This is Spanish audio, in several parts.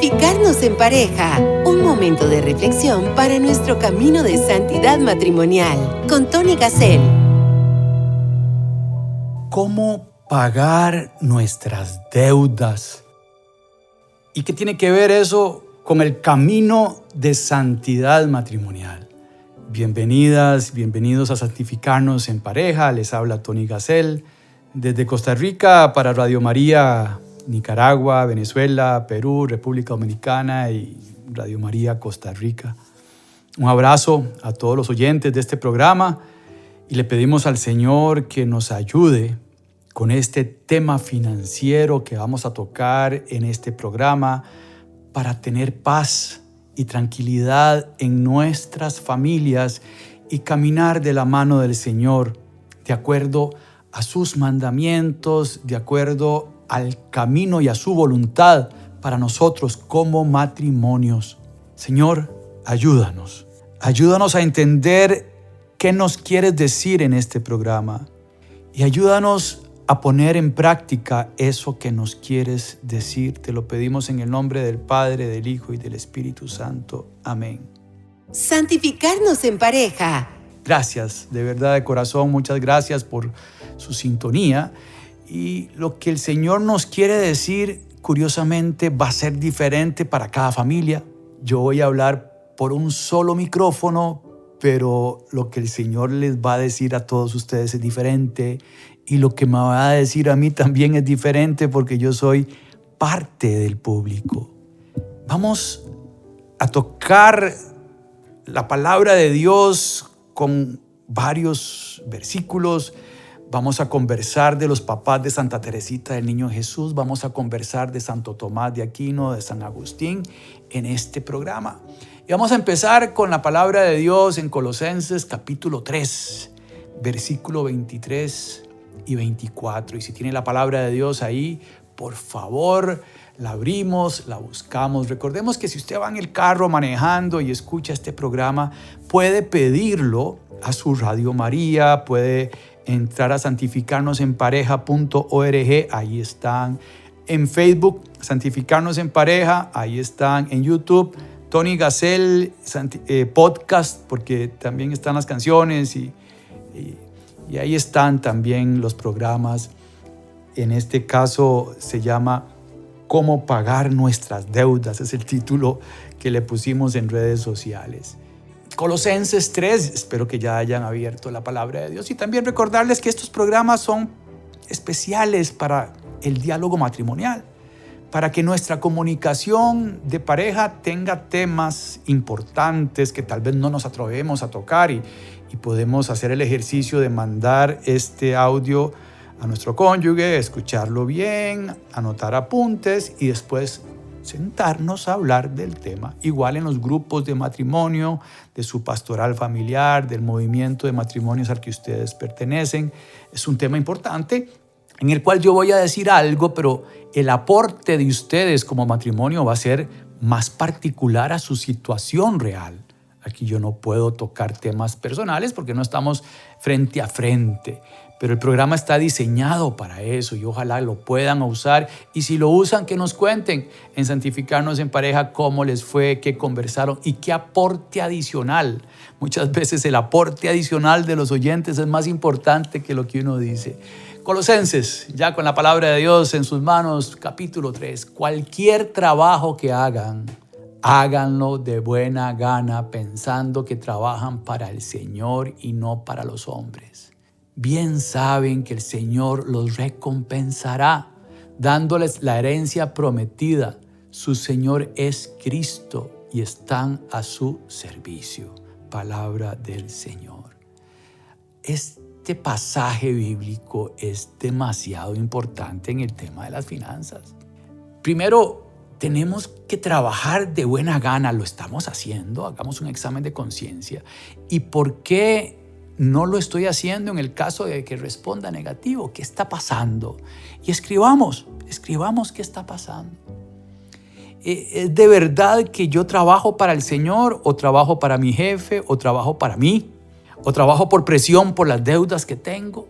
Santificarnos en pareja, un momento de reflexión para nuestro camino de santidad matrimonial, con Tony Gassel. ¿Cómo pagar nuestras deudas? ¿Y qué tiene que ver eso con el camino de santidad matrimonial? Bienvenidas, bienvenidos a Santificarnos en Pareja. Les habla Tony Gassel desde Costa Rica para Radio María Nicaragua, Venezuela, Perú, República Dominicana y Radio María Costa Rica. Un abrazo a todos los oyentes de este programa y le pedimos al Señor que nos ayude con este tema financiero que vamos a tocar en este programa para tener paz y tranquilidad en nuestras familias y caminar de la mano del Señor de acuerdo a sus mandamientos, de acuerdo al camino y a su voluntad para nosotros como matrimonios. Señor, ayúdanos. Ayúdanos a entender qué nos quieres decir en este programa y ayúdanos a poner en práctica eso que nos quieres decir. Te lo pedimos en el nombre del Padre, del Hijo y del Espíritu Santo. Amén. Santificarnos en pareja. Gracias, de verdad, de corazón, muchas gracias por su sintonía. Y lo que el Señor nos quiere decir, curiosamente, va a ser diferente para cada familia. Yo voy a hablar por un solo micrófono, pero lo que el Señor les va a decir a todos ustedes es diferente. Y lo que me va a decir a mí también es diferente porque yo soy parte del público. Vamos a tocar la palabra de Dios con varios versículos. Vamos a conversar de los papás de Santa Teresita del Niño Jesús. Vamos a conversar de Santo Tomás de Aquino, de San Agustín en este programa. Y vamos a empezar con la palabra de Dios en Colosenses capítulo 3, versículo 23 y 24. Y si tiene la palabra de Dios ahí, por favor, la abrimos, la buscamos. Recordemos que si usted va en el carro manejando y escucha este programa, puede pedirlo a su Radio María, puede entrar a santificarnosenpareja.org, ahí están. En Facebook, Santificarnos en Pareja, ahí están. En YouTube, Tony Gassel Podcast, porque también están las canciones y ahí están también los programas. En este caso se llama ¿Cómo pagar nuestras deudas? Es el título que le pusimos en redes sociales. Colosenses 3, espero que ya hayan abierto la palabra de Dios. Y también recordarles que estos programas son especiales para el diálogo matrimonial, para que nuestra comunicación de pareja tenga temas importantes que tal vez no nos atrevemos a tocar y podemos hacer el ejercicio de mandar este audio a nuestro cónyuge, escucharlo bien, anotar apuntes y después sentarnos a hablar del tema. Igual en los grupos de matrimonio, de su pastoral familiar, del movimiento de matrimonios al que ustedes pertenecen. Es un tema importante en el cual yo voy a decir algo, pero el aporte de ustedes como matrimonio va a ser más particular a su situación real. Aquí yo no puedo tocar temas personales porque no estamos frente a frente. Pero el programa está diseñado para eso y ojalá lo puedan usar. Y si lo usan, que nos cuenten en Santificarnos en Pareja cómo les fue, qué conversaron y qué aporte adicional. Muchas veces el aporte adicional de los oyentes es más importante que lo que uno dice. Colosenses, ya con la palabra de Dios en sus manos, capítulo 3. Cualquier trabajo que hagan, háganlo de buena gana, pensando que trabajan para el Señor y no para los hombres. Bien saben que el Señor los recompensará, dándoles la herencia prometida. Su Señor es Cristo y están a su servicio. Palabra del Señor. Este pasaje bíblico es demasiado importante en el tema de las finanzas. Primero, tenemos que trabajar de buena gana. Lo estamos haciendo. Hagamos un examen de conciencia. ¿Y por qué no lo estoy haciendo en el caso de que responda negativo? ¿Qué está pasando? Y escribamos qué está pasando. ¿Es de verdad que yo trabajo para el Señor o trabajo para mi jefe o trabajo para mí? ¿O trabajo por presión por las deudas que tengo?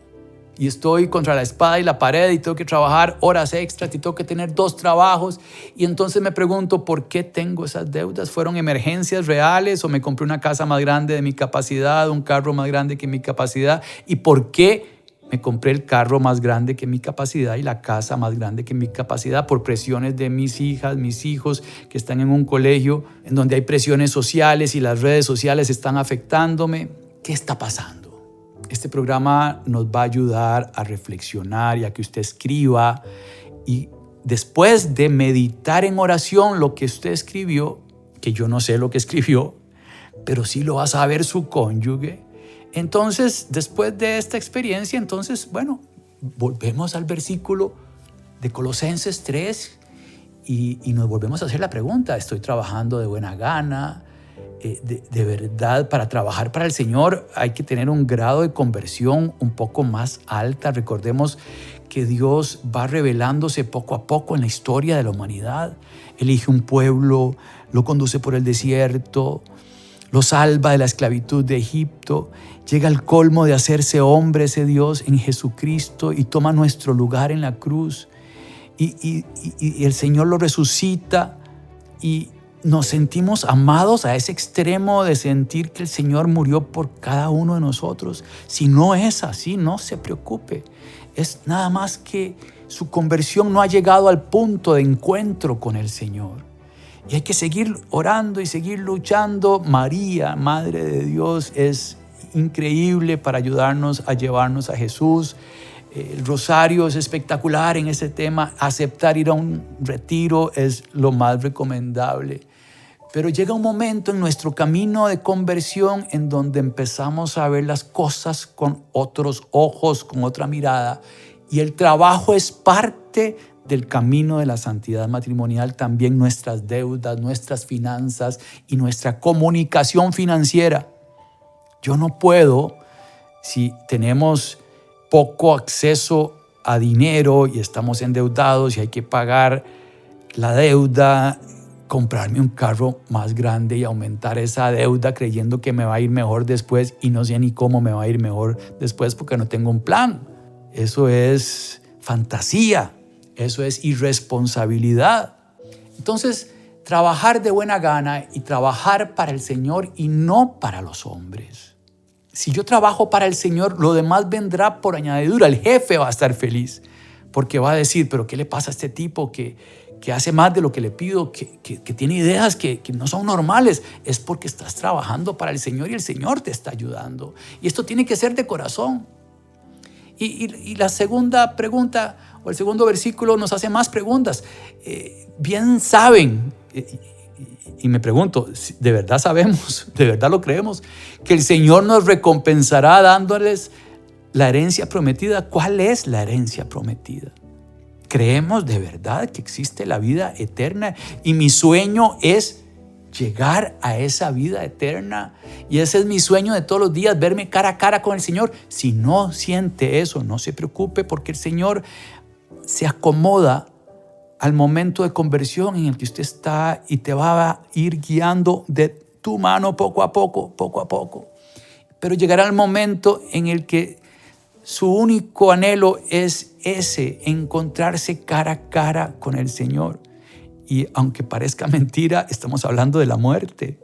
y estoy contra la espada y la pared y tengo que trabajar horas extras y tengo que tener 2 trabajos. Y entonces me pregunto, ¿por qué tengo esas deudas? ¿Fueron emergencias reales o me compré una casa más grande de mi capacidad, un carro más grande que mi capacidad? ¿Y por qué me compré el carro más grande que mi capacidad y la casa más grande que mi capacidad? Por presiones de mis hijas, mis hijos que están en un colegio en donde hay presiones sociales y las redes sociales están afectándome. ¿Qué está pasando? Este programa nos va a ayudar a reflexionar y a que usted escriba, y después de meditar en oración lo que usted escribió, que yo no sé lo que escribió, pero sí lo va a saber su cónyuge. Entonces, después de esta experiencia, entonces, bueno, volvemos al versículo de Colosenses 3 y nos volvemos a hacer la pregunta: ¿estoy trabajando de buena gana? De verdad, para trabajar para el Señor hay que tener un grado de conversión un poco más alta. Recordemos que Dios va revelándose poco a poco en la historia de la humanidad. Elige un pueblo, lo conduce por el desierto, lo salva de la esclavitud de Egipto, llega al colmo de hacerse hombre ese Dios en Jesucristo y toma nuestro lugar en la cruz. Y el Señor lo resucita y nos sentimos amados a ese extremo de sentir que el Señor murió por cada uno de nosotros. Si no es así, no se preocupe. Es nada más que su conversión no ha llegado al punto de encuentro con el Señor. Y hay que seguir orando y seguir luchando. María, Madre de Dios, es increíble para ayudarnos a llevarnos a Jesús. El rosario es espectacular en ese tema. Aceptar ir a un retiro es lo más recomendable. Pero llega un momento en nuestro camino de conversión en donde empezamos a ver las cosas con otros ojos, con otra mirada. Y el trabajo es parte del camino de la santidad matrimonial, también nuestras deudas, nuestras finanzas y nuestra comunicación financiera. Yo no puedo, si tenemos poco acceso a dinero y estamos endeudados y hay que pagar la deuda, comprarme un carro más grande y aumentar esa deuda creyendo que me va a ir mejor después, y no sé ni cómo me va a ir mejor después porque no tengo un plan. Eso es fantasía, eso es irresponsabilidad. Entonces, trabajar de buena gana y trabajar para el Señor y no para los hombres. Si yo trabajo para el Señor, lo demás vendrá por añadidura. El jefe va a estar feliz porque va a decir, pero ¿qué le pasa a este tipo que hace más de lo que le pido, que tiene ideas que no son normales? Es porque estás trabajando para el Señor y el Señor te está ayudando. Y esto tiene que ser de corazón. Y la segunda pregunta o el segundo versículo nos hace más preguntas. Bien saben, y me pregunto, ¿de verdad sabemos, de verdad lo creemos, que el Señor nos recompensará dándoles la herencia prometida? ¿Cuál es la herencia prometida? ¿Creemos de verdad que existe la vida eterna? Y mi sueño es llegar a esa vida eterna. Y ese es mi sueño de todos los días, verme cara a cara con el Señor. Si no siente eso, no se preocupe, porque el Señor se acomoda al momento de conversión en el que usted está y te va a ir guiando de tu mano poco a poco, poco a poco. Pero llegará el momento en el que su único anhelo es ese, encontrarse cara a cara con el Señor. Y aunque parezca mentira, estamos hablando de la muerte.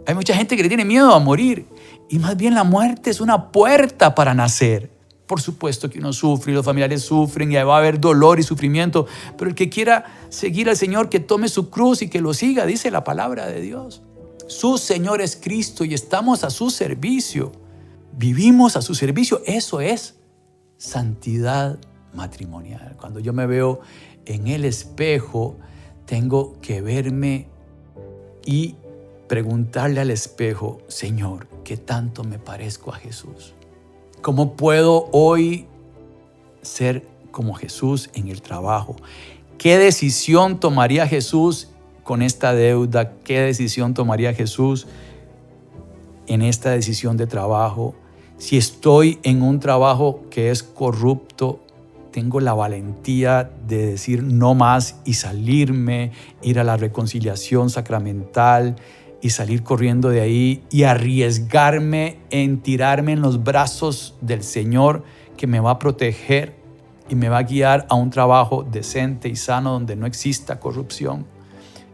Hay mucha gente que le tiene miedo a morir, y más bien la muerte es una puerta para nacer. Por supuesto que uno sufre y los familiares sufren y va a haber dolor y sufrimiento, pero el que quiera seguir al Señor, que tome su cruz y que lo siga, dice la palabra de Dios. Su Señor es Cristo y estamos a su servicio. Vivimos a su servicio. Eso es santidad matrimonial. Cuando yo me veo en el espejo, tengo que verme y preguntarle al espejo, Señor, ¿qué tanto me parezco a Jesús? ¿Cómo puedo hoy ser como Jesús en el trabajo? ¿Qué decisión tomaría Jesús con esta deuda? ¿Qué decisión tomaría Jesús en esta decisión de trabajo? Si estoy en un trabajo que es corrupto, tengo la valentía de decir no más y salirme, ir a la reconciliación sacramental y salir corriendo de ahí y arriesgarme en tirarme en los brazos del Señor, que me va a proteger y me va a guiar a un trabajo decente y sano donde no exista corrupción.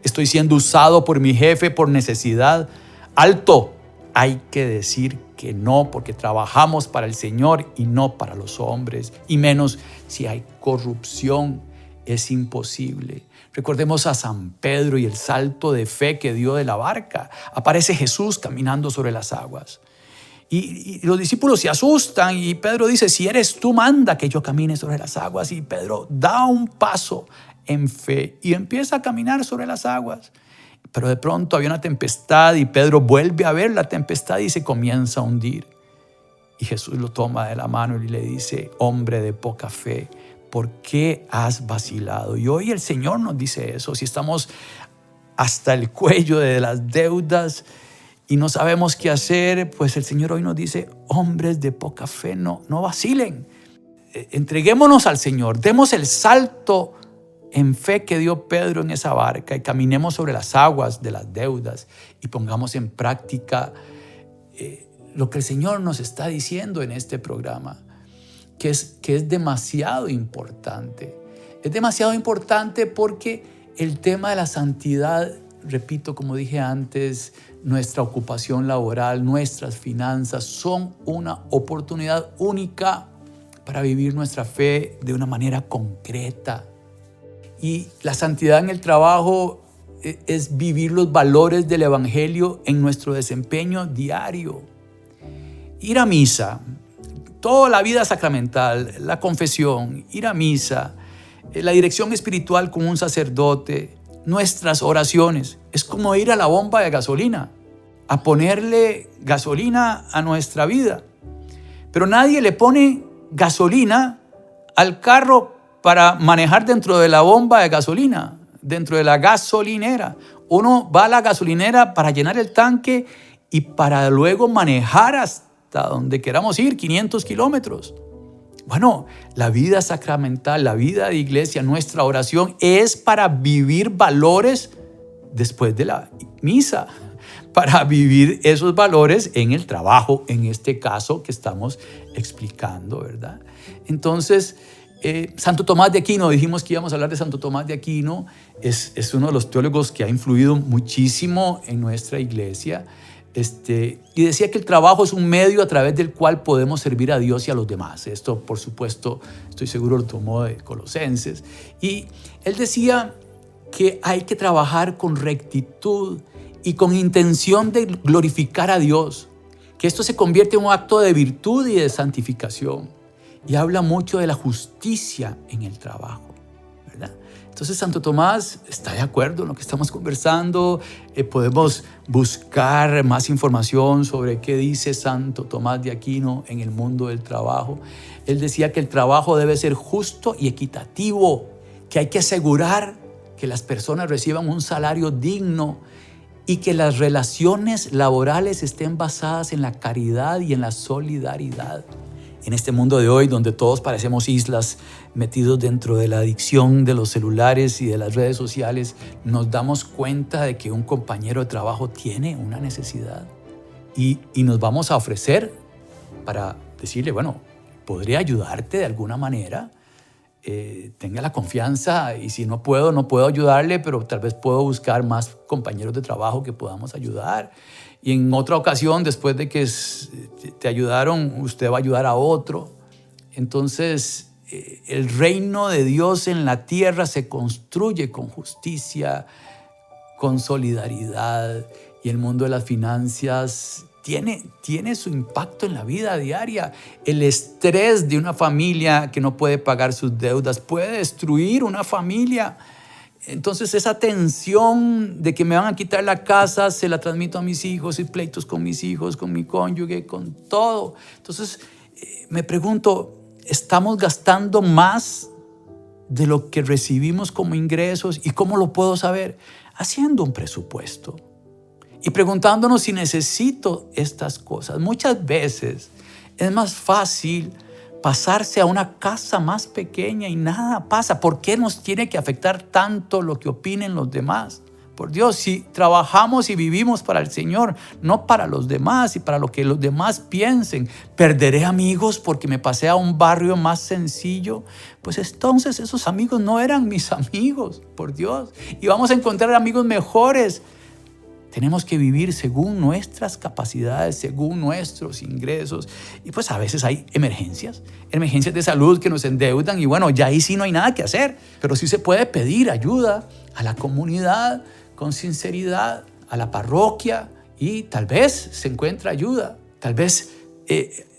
Estoy siendo usado por mi jefe por necesidad. Alto, hay que decir que no, porque trabajamos para el Señor y no para los hombres, y menos si hay corrupción. Es imposible. Recordemos a San Pedro y el salto de fe que dio de la barca. Aparece Jesús caminando sobre las aguas. Y los discípulos se asustan y Pedro dice, si eres tú, manda que yo camine sobre las aguas. Y Pedro da un paso en fe y empieza a caminar sobre las aguas. Pero de pronto había una tempestad y Pedro vuelve a ver la tempestad y se comienza a hundir. Y Jesús lo toma de la mano y le dice, hombre de poca fe, ¿por qué has vacilado? Y hoy el Señor nos dice eso. Si estamos hasta el cuello de las deudas y no sabemos qué hacer, pues el Señor hoy nos dice, hombres de poca fe, no vacilen. Entreguémonos al Señor, demos el salto en fe que dio Pedro en esa barca y caminemos sobre las aguas de las deudas y pongamos en práctica lo que el Señor nos está diciendo en este programa, que es demasiado importante. Es demasiado importante porque el tema de la santidad, repito, como dije antes, nuestra ocupación laboral, nuestras finanzas son una oportunidad única para vivir nuestra fe de una manera concreta. Y la santidad en el trabajo es vivir los valores del Evangelio en nuestro desempeño diario. Ir a misa, toda la vida sacramental, la confesión, ir a misa, la dirección espiritual con un sacerdote, nuestras oraciones, es como ir a la bomba de gasolina, a ponerle gasolina a nuestra vida. Pero nadie le pone gasolina al carro para manejar dentro de la bomba de gasolina, dentro de la gasolinera. Uno va a la gasolinera para llenar el tanque y para luego manejar hasta donde queramos ir, 500 kilómetros. Bueno, la vida sacramental, la vida de iglesia, nuestra oración es para vivir valores después de la misa, para vivir esos valores en el trabajo, en este caso que estamos explicando, ¿verdad? Entonces, Santo Tomás de Aquino, dijimos que íbamos a hablar de Santo Tomás de Aquino, es uno de los teólogos que ha influido muchísimo en nuestra iglesia, y decía que el trabajo es un medio a través del cual podemos servir a Dios y a los demás. Esto, por supuesto, estoy seguro lo tomó de Colosenses. Y él decía que hay que trabajar con rectitud y con intención de glorificar a Dios, que esto se convierte en un acto de virtud y de santificación. Y habla mucho de la justicia en el trabajo, ¿verdad? Entonces Santo Tomás está de acuerdo en lo que estamos conversando. Podemos buscar más información sobre qué dice Santo Tomás de Aquino en el mundo del trabajo. Él decía que el trabajo debe ser justo y equitativo, que hay que asegurar que las personas reciban un salario digno y que las relaciones laborales estén basadas en la caridad y en la solidaridad. En este mundo de hoy, donde todos parecemos islas metidos dentro de la adicción de los celulares y de las redes sociales, nos damos cuenta de que un compañero de trabajo tiene una necesidad y nos vamos a ofrecer para decirle, bueno, ¿podría ayudarte de alguna manera? Tenga la confianza y si no puedo ayudarle, pero tal vez puedo buscar más compañeros de trabajo que podamos ayudar. Y en otra ocasión, después de que te ayudaron, usted va a ayudar a otro. Entonces, el reino de Dios en la tierra se construye con justicia, con solidaridad. Y el mundo de las finanzas tiene su impacto en la vida diaria. El estrés de una familia que no puede pagar sus deudas puede destruir una familia. Entonces esa tensión de que me van a quitar la casa se la transmito a mis hijos y pleitos con mis hijos, con mi cónyuge, con todo. Entonces me pregunto, ¿estamos gastando más de lo que recibimos como ingresos? ¿Y cómo lo puedo saber? Haciendo un presupuesto y preguntándonos si necesito estas cosas. Muchas veces es más fácil pasarse a una casa más pequeña y nada pasa. ¿Por qué nos tiene que afectar tanto lo que opinen los demás? Por Dios, si trabajamos y vivimos para el Señor, no para los demás y para lo que los demás piensen, ¿perderé amigos porque me pasé a un barrio más sencillo? Pues entonces esos amigos no eran mis amigos, por Dios. Y vamos a encontrar amigos mejores. Tenemos que vivir según nuestras capacidades, según nuestros ingresos. Y pues a veces hay emergencias de salud que nos endeudan y bueno, ya ahí sí no hay nada que hacer. Pero sí se puede pedir ayuda a la comunidad con sinceridad, a la parroquia y tal vez se encuentra ayuda. Tal vez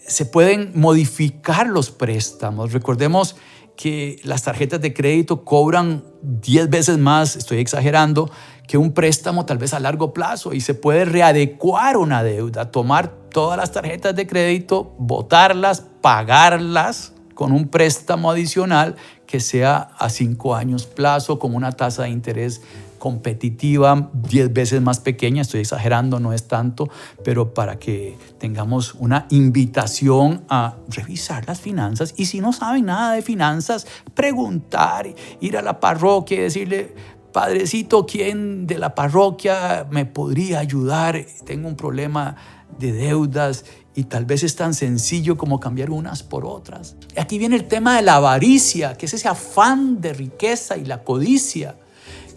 se pueden modificar los préstamos. Recordemos que las tarjetas de crédito cobran 10 veces más, estoy exagerando, que un préstamo tal vez a largo plazo y se puede readecuar una deuda, tomar todas las tarjetas de crédito, botarlas, pagarlas con un préstamo adicional que sea a 5 años plazo con una tasa de interés competitiva 10 veces más pequeña, estoy exagerando, no es tanto, pero para que tengamos una invitación a revisar las finanzas y si no saben nada de finanzas, preguntar, ir a la parroquia y decirle: Padrecito, ¿quién de la parroquia me podría ayudar? Tengo un problema de deudas y tal vez es tan sencillo como cambiar unas por otras. Aquí viene el tema de la avaricia, que es ese afán de riqueza y la codicia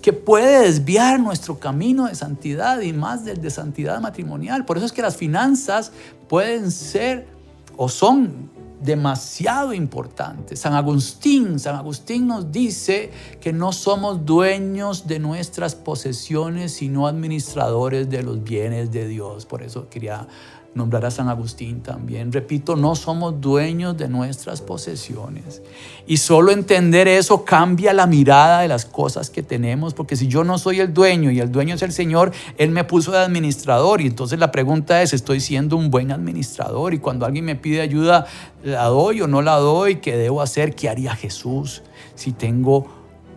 que puede desviar nuestro camino de santidad y más del de santidad matrimonial. Por eso es que las finanzas pueden ser o son demasiado importantes. San Agustín nos dice que no somos dueños de nuestras posesiones, sino administradores de los bienes de Dios. Por eso quería nombrar a San Agustín también. Repito, no somos dueños de nuestras posesiones. Y solo entender eso cambia la mirada de las cosas que tenemos, porque si yo no soy el dueño y el dueño es el Señor, Él me puso de administrador. Y entonces la pregunta es, ¿estoy siendo un buen administrador? Y cuando alguien me pide ayuda, ¿la doy o no la doy? ¿Qué debo hacer? ¿Qué haría Jesús si tengo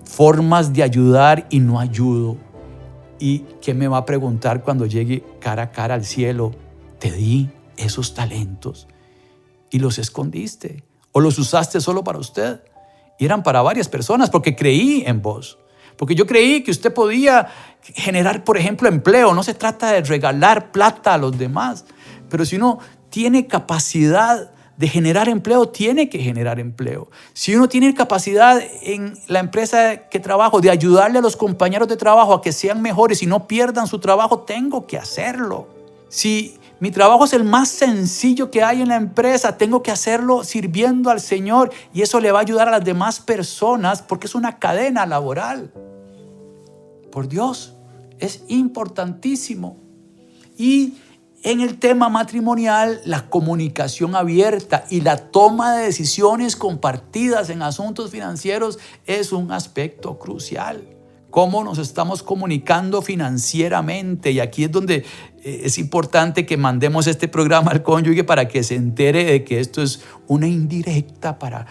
formas de ayudar y no ayudo? ¿Y qué me va a preguntar cuando llegue cara a cara al cielo? Te di esos talentos y los escondiste o los usaste solo para usted. Y eran para varias personas porque creí en vos. Porque yo creí que usted podía generar, por ejemplo, empleo. No se trata de regalar plata a los demás. Pero si uno tiene capacidad de generar empleo, tiene que generar empleo. Si uno tiene capacidad en la empresa que trabajo de ayudarle a los compañeros de trabajo a que sean mejores y no pierdan su trabajo, tengo que hacerlo. Si mi trabajo es el más sencillo que hay en la empresa, tengo que hacerlo sirviendo al Señor y eso le va a ayudar a las demás personas porque es una cadena laboral. Por Dios, es importantísimo. Y en el tema matrimonial, la comunicación abierta y la toma de decisiones compartidas en asuntos financieros es un aspecto crucial. Cómo nos estamos comunicando financieramente. Y aquí es donde es importante que mandemos este programa al cónyuge para que se entere de que esto es una indirecta para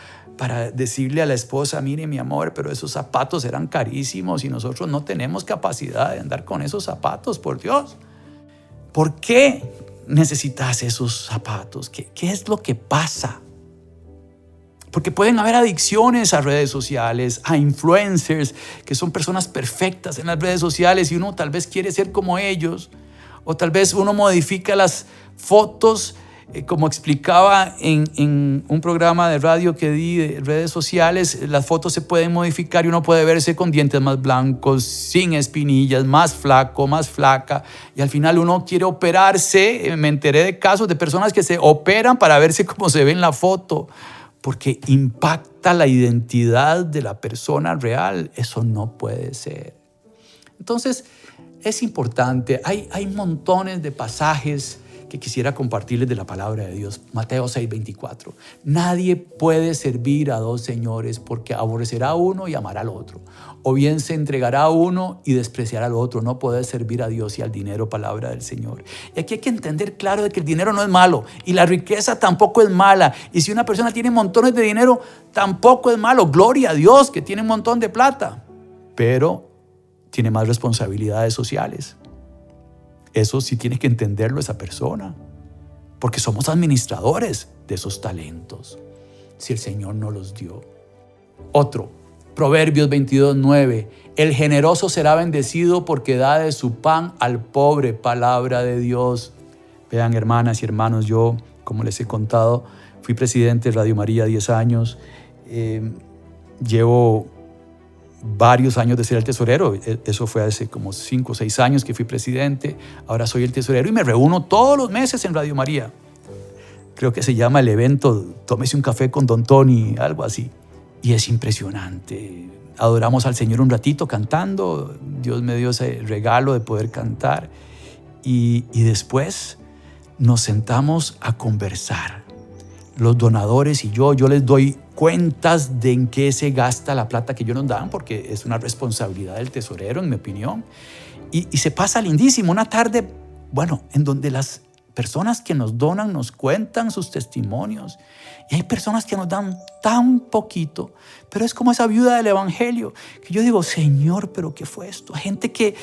decirle a la esposa: mire, mi amor, pero esos zapatos eran carísimos y nosotros no tenemos capacidad de andar con esos zapatos, por Dios. ¿Por qué necesitas esos zapatos? ¿Qué es lo que pasa? Porque pueden haber adicciones a redes sociales, a influencers, que son personas perfectas en las redes sociales y uno tal vez quiere ser como ellos. O tal vez uno modifica las fotos, como explicaba en un programa de radio que di de redes sociales. Las fotos se pueden modificar y uno puede verse con dientes más blancos, sin espinillas, más flaco, más flaca. Y al final uno quiere operarse. Me enteré de casos de personas que se operan para verse como se ve en la foto, porque impacta la identidad de la persona real. Eso no puede ser. Entonces, es importante. Hay montones de pasajes que quisiera compartirles de la palabra de Dios. Mateo 6:24. Nadie puede servir a dos señores, porque aborrecerá a uno y amará al otro. O bien se entregará a uno y despreciará al otro. No puede servir a Dios y al dinero, palabra del Señor. Y aquí hay que entender claro de que el dinero no es malo y la riqueza tampoco es mala. Y si una persona tiene montones de dinero, tampoco es malo. Gloria a Dios que tiene un montón de plata. Pero tiene más responsabilidades sociales. Eso sí tiene que entenderlo esa persona, porque somos administradores de esos talentos, si el Señor nos los dio. Otro, Proverbios 22:9. El generoso será bendecido porque da de su pan al pobre. Palabra de Dios. Vean, hermanas y hermanos, yo, como les he contado, fui presidente de Radio María 10 años. Llevo varios años de ser el tesorero. Eso fue hace como 5 o 6 años que fui presidente. Ahora soy el tesorero y me reúno todos los meses en Radio María. Creo que se llama el evento Tómese un café con Don Tony, algo así. Y es impresionante. Adoramos al Señor un ratito cantando. Dios me dio ese regalo de poder cantar. Y después nos sentamos a conversar. Los donadores y yo les doy cuentas de en qué se gasta la plata que ellos nos dan, porque es una responsabilidad del tesorero, en mi opinión. Y se pasa lindísimo. Una tarde, en donde las personas que nos donan nos cuentan sus testimonios. Y hay personas que nos dan tan poquito, pero es como esa viuda del Evangelio, que yo digo, Señor, ¿pero qué fue esto? Hay gente que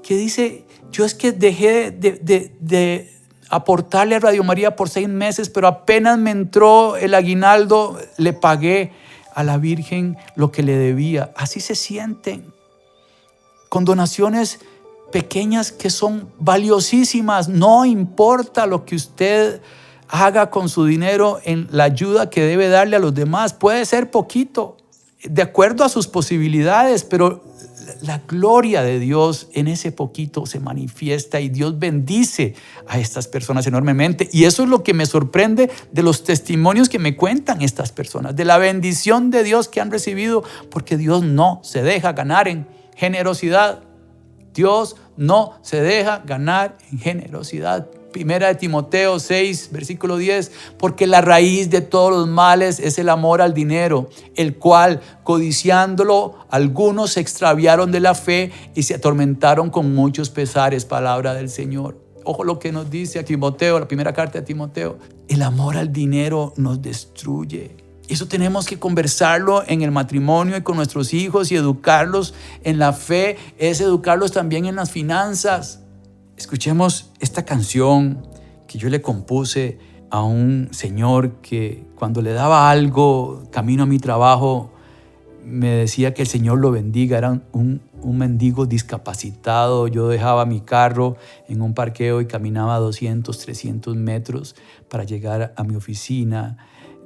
dice, yo es que dejé de aportarle a Radio María por 6 meses, pero apenas me entró el aguinaldo, le pagué a la Virgen lo que le debía. Así se sienten, con donaciones pequeñas que son valiosísimas. No importa lo que usted haga con su dinero en la ayuda que debe darle a los demás. Puede ser poquito, de acuerdo a sus posibilidades, pero la gloria de Dios en ese poquito se manifiesta y Dios bendice a estas personas enormemente. Y eso es lo que me sorprende de los testimonios que me cuentan estas personas, de la bendición de Dios que han recibido, porque Dios no se deja ganar en generosidad. Dios no se deja ganar en generosidad. Primera de Timoteo 6, versículo 10, porque la raíz de todos los males es el amor al dinero, el cual, codiciándolo, algunos se extraviaron de la fe y se atormentaron con muchos pesares. Palabra del Señor. Ojo lo que nos dice a Timoteo, la primera carta de Timoteo. El amor al dinero nos destruye. Eso tenemos que conversarlo en el matrimonio y con nuestros hijos y educarlos en la fe, es educarlos también en las finanzas. Escuchemos esta canción que yo le compuse a un señor que cuando le daba algo camino a mi trabajo me decía que el Señor lo bendiga. Era un mendigo discapacitado. Yo dejaba mi carro en un parqueo y caminaba 200, 300 metros para llegar a mi oficina.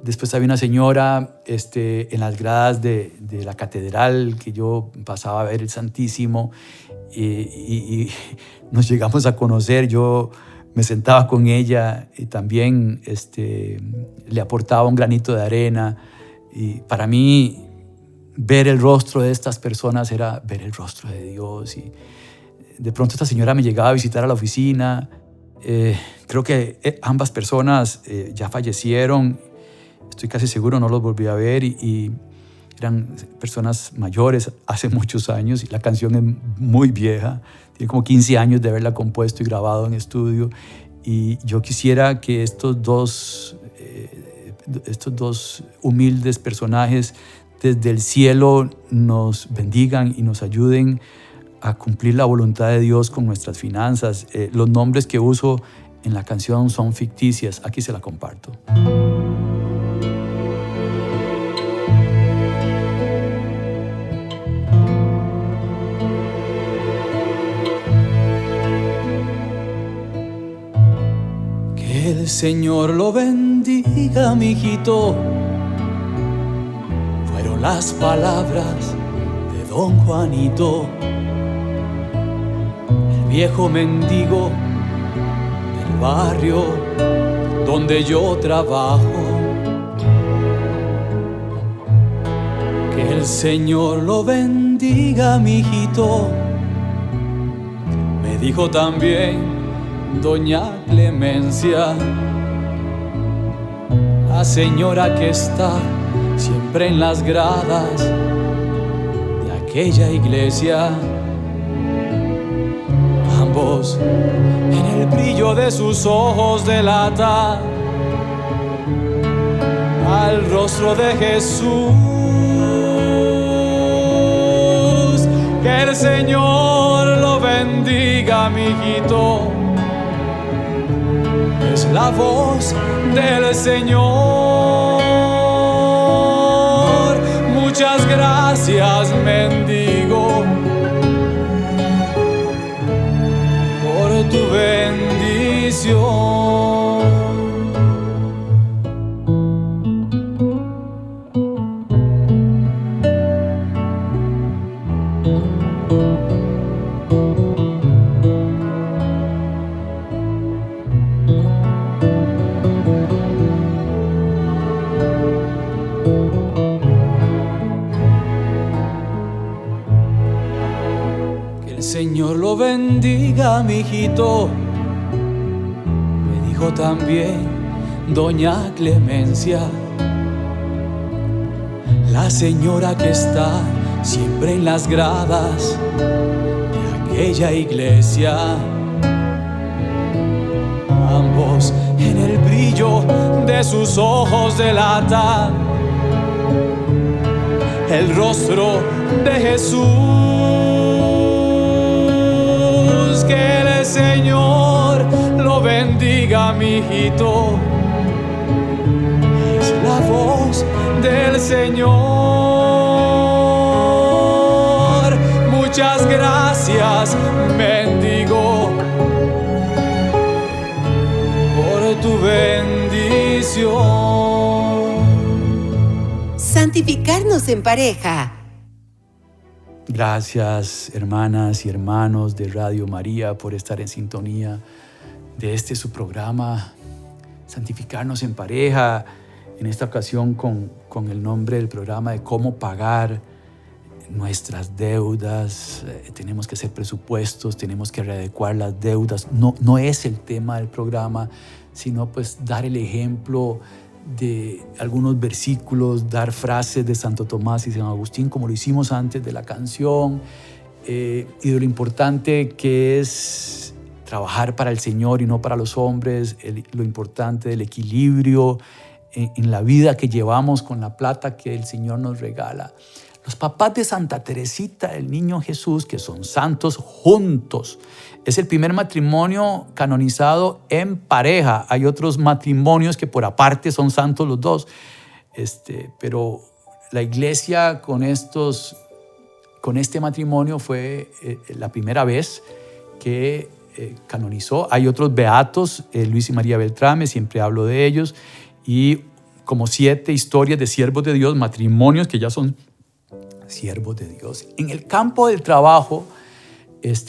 Después había una señora en las gradas de la catedral que yo pasaba a ver el Santísimo y nos llegamos a conocer. Yo me sentaba con ella y también le aportaba un granito de arena. Y para mí ver el rostro de estas personas era ver el rostro de Dios. Y de pronto esta señora me llegaba a visitar a la oficina. Creo que ambas personas ya fallecieron. Estoy casi seguro, no los volví a ver y eran personas mayores hace muchos años y la canción es muy vieja, tiene como 15 años de haberla compuesto y grabado en estudio y yo quisiera que estos dos humildes personajes desde el cielo nos bendigan y nos ayuden a cumplir la voluntad de Dios con nuestras finanzas. Los nombres que uso en la canción son ficticias, aquí se la comparto. El Señor lo bendiga, mijito. Fueron las palabras de don Juanito, el viejo mendigo del barrio donde yo trabajo. Que el Señor lo bendiga, mijito. Me dijo también doña Clemencia, la señora que está siempre en las gradas de aquella iglesia. Ambos en el brillo de sus ojos delata al rostro de Jesús. Que el Señor lo bendiga, mijito. Es la voz del Señor. Muchas gracias mendigo por tu bendición. Señor lo bendiga, mijito, me dijo también doña Clemencia, la señora que está siempre en las gradas de aquella iglesia. Ambos en el brillo de sus ojos delatan el rostro de Jesús. Que el Señor lo bendiga, mijito. Es la voz del Señor. Muchas gracias, mendigo, por tu bendición. Santificarnos en pareja. Gracias, hermanas y hermanos de Radio María, por estar en sintonía de su programa, Santificarnos en Pareja, en esta ocasión con el nombre del programa de cómo pagar nuestras deudas. Tenemos que hacer presupuestos, tenemos que readecuar las deudas. No es el tema del programa, sino pues dar el ejemplo de algunos versículos, dar frases de Santo Tomás y San Agustín, como lo hicimos antes de la canción, y de lo importante que es trabajar para el Señor y no para los hombres, lo importante del equilibrio en la vida que llevamos con la plata que el Señor nos regala. Los papás de Santa Teresita, el Niño Jesús, que son santos juntos, es el primer matrimonio canonizado en pareja. Hay otros matrimonios que por aparte son santos los dos, pero la iglesia con este matrimonio fue la primera vez que canonizó. Hay otros beatos, Luis y María Beltrame, siempre hablo de ellos, y como 7 historias de siervos de Dios, matrimonios que ya son siervos de Dios. En el campo del trabajo,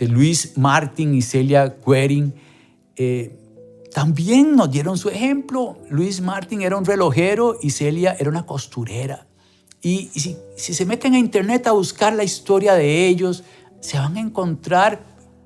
Luis Martin y Celia Guerin también nos dieron su ejemplo. Luis Martin era un relojero y Celia era una costurera. Y si se meten a internet a buscar la historia de ellos, se van a encontrar,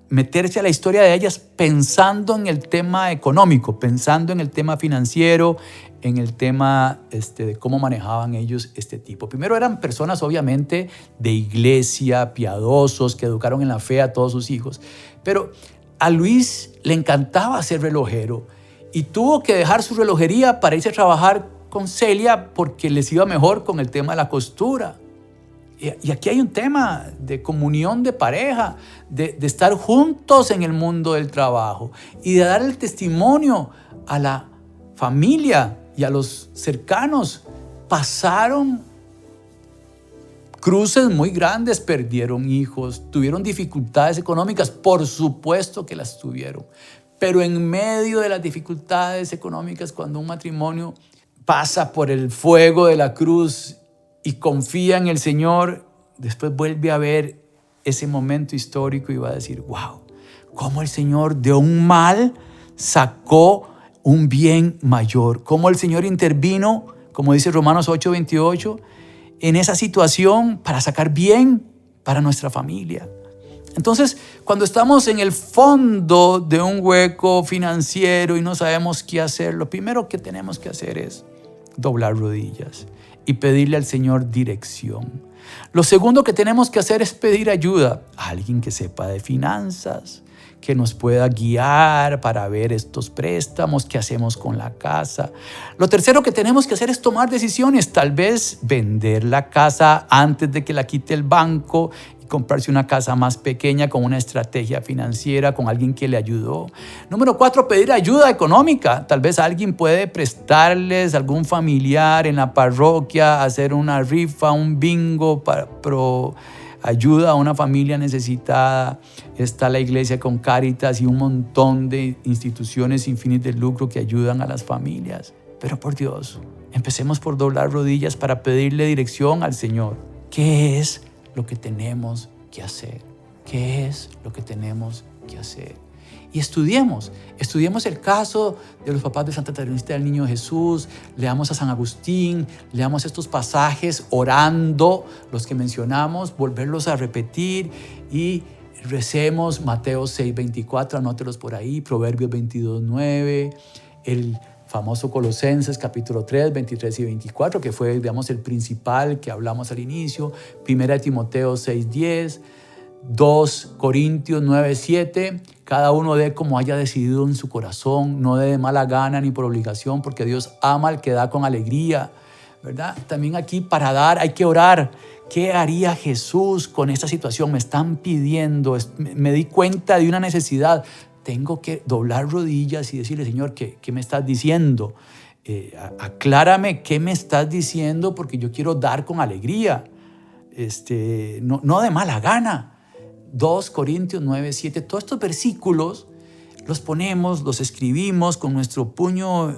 meterse a la historia de ellas pensando en el tema económico, pensando en el tema financiero, en el tema de cómo manejaban ellos este tipo. Primero eran personas obviamente de iglesia, piadosos, que educaron en la fe a todos sus hijos. Pero a Luis le encantaba ser relojero y tuvo que dejar su relojería para irse a trabajar con Celia porque les iba mejor con el tema de la costura. Y aquí hay un tema de comunión de pareja, de estar juntos en el mundo del trabajo y de dar el testimonio a la familia y a los cercanos. Pasaron cruces muy grandes, perdieron hijos, tuvieron dificultades económicas, por supuesto que las tuvieron. Pero en medio de las dificultades económicas, cuando un matrimonio pasa por el fuego de la cruz y confía en el Señor, después vuelve a ver ese momento histórico y va a decir, wow, cómo el Señor de un mal sacó un bien mayor, cómo el Señor intervino, como dice Romanos 8:28, en esa situación para sacar bien para nuestra familia. Entonces, cuando estamos en el fondo de un hueco financiero y no sabemos qué hacer, lo primero que tenemos que hacer es doblar rodillas y pedirle al Señor dirección. Lo segundo que tenemos que hacer es pedir ayuda a alguien que sepa de finanzas, que nos pueda guiar para ver estos préstamos, qué hacemos con la casa. Lo tercero que tenemos que hacer es tomar decisiones, tal vez vender la casa antes de que la quite el banco y comprarse una casa más pequeña con una estrategia financiera, con alguien que le ayudó. Número 4, pedir ayuda económica. Tal vez alguien puede prestarles, algún familiar en la parroquia, hacer una rifa, un bingo, pro ayuda a una familia necesitada. Está la iglesia con Cáritas y un montón de instituciones sin fines de lucro que ayudan a las familias. Pero por Dios, empecemos por doblar rodillas para pedirle dirección al Señor. ¿Qué es lo que tenemos que hacer? ¿Qué es lo que tenemos que hacer? Y estudiemos el caso de los papás de Santa Teresita del Niño Jesús, leamos a San Agustín, leamos estos pasajes orando, los que mencionamos, volverlos a repetir y recemos Mateo 6:24, anótelos por ahí, Proverbios 22:9, el famoso Colosenses capítulo 3, 23 y 24, que fue, digamos, el principal que hablamos al inicio, 1 Timoteo 6:10, 2 Corintios 9:7, cada uno dé como haya decidido en su corazón, no dé de mala gana ni por obligación, porque Dios ama al que da con alegría, ¿verdad? También aquí para dar hay que orar. ¿Qué haría Jesús con esta situación? Me están pidiendo, me di cuenta de una necesidad. Tengo que doblar rodillas y decirle, Señor, ¿qué me estás diciendo? Aclárame qué me estás diciendo, porque yo quiero dar con alegría, no de mala gana. 2 Corintios 9:7, todos estos versículos los ponemos, los escribimos con nuestro puño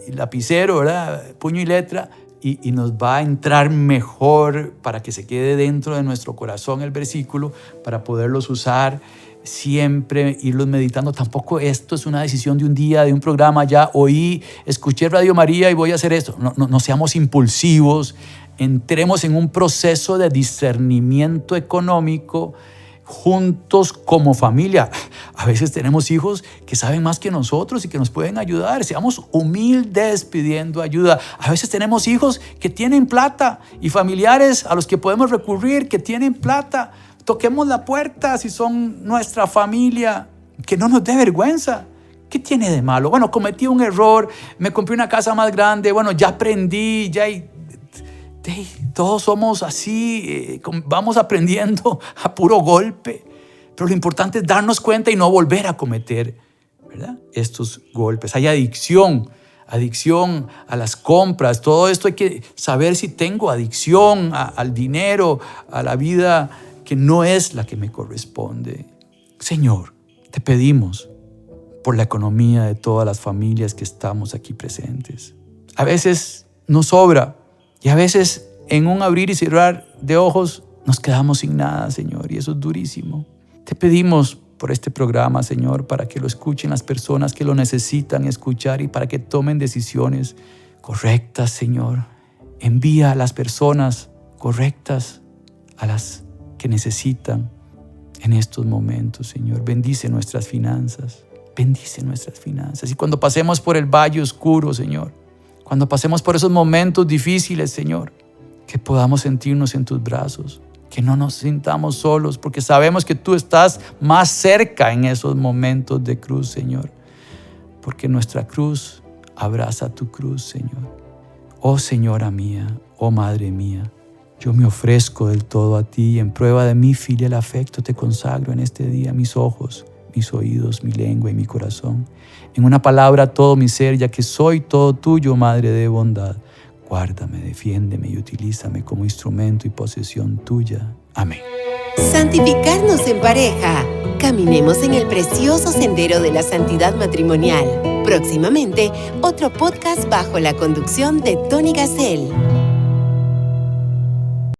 y lapicero, ¿verdad? Puño y letra, y nos va a entrar mejor para que se quede dentro de nuestro corazón el versículo, para poderlos usar siempre, irlos meditando. Tampoco esto es una decisión de un día, de un programa, ya oí, escuché Radio María y voy a hacer esto. No seamos impulsivos, entremos en un proceso de discernimiento económico juntos como familia. A veces tenemos hijos que saben más que nosotros y que nos pueden ayudar. Seamos humildes pidiendo ayuda. A veces tenemos hijos que tienen plata y familiares a los que podemos recurrir que tienen plata. Toquemos la puerta si son nuestra familia. Que no nos dé vergüenza. ¿Qué tiene de malo? Bueno, cometí un error, me compré una casa más grande, bueno, ya aprendí, todos somos así, vamos aprendiendo a puro golpe, pero lo importante es darnos cuenta y no volver a cometer, ¿verdad?, estos golpes. Hay adicción a las compras, todo esto hay que saber si tengo adicción al dinero, a la vida que no es la que me corresponde. Señor, te pedimos por la economía de todas las familias que estamos aquí presentes. A veces nos sobra, y a veces en un abrir y cerrar de ojos nos quedamos sin nada, Señor, y eso es durísimo. Te pedimos por este programa, Señor, para que lo escuchen las personas que lo necesitan escuchar y para que tomen decisiones correctas, Señor. Envía a las personas correctas, a las que necesitan en estos momentos, Señor. Bendice nuestras finanzas, bendice nuestras finanzas. Y cuando pasemos por el valle oscuro, Señor, cuando pasemos por esos momentos difíciles, Señor, que podamos sentirnos en tus brazos, que no nos sintamos solos, porque sabemos que tú estás más cerca en esos momentos de cruz, Señor, porque nuestra cruz abraza tu cruz, Señor. Oh Señora mía, oh Madre mía, yo me ofrezco del todo a ti y en prueba de mi filial afecto te consagro en este día mis ojos, mis oídos, mi lengua y mi corazón. En una palabra, todo mi ser, ya que soy todo tuyo, Madre de bondad. Guárdame, defiéndeme y utilízame como instrumento y posesión tuya. Amén. Santificarnos en pareja. Caminemos en el precioso sendero de la santidad matrimonial. Próximamente, otro podcast bajo la conducción de Tony Gassel.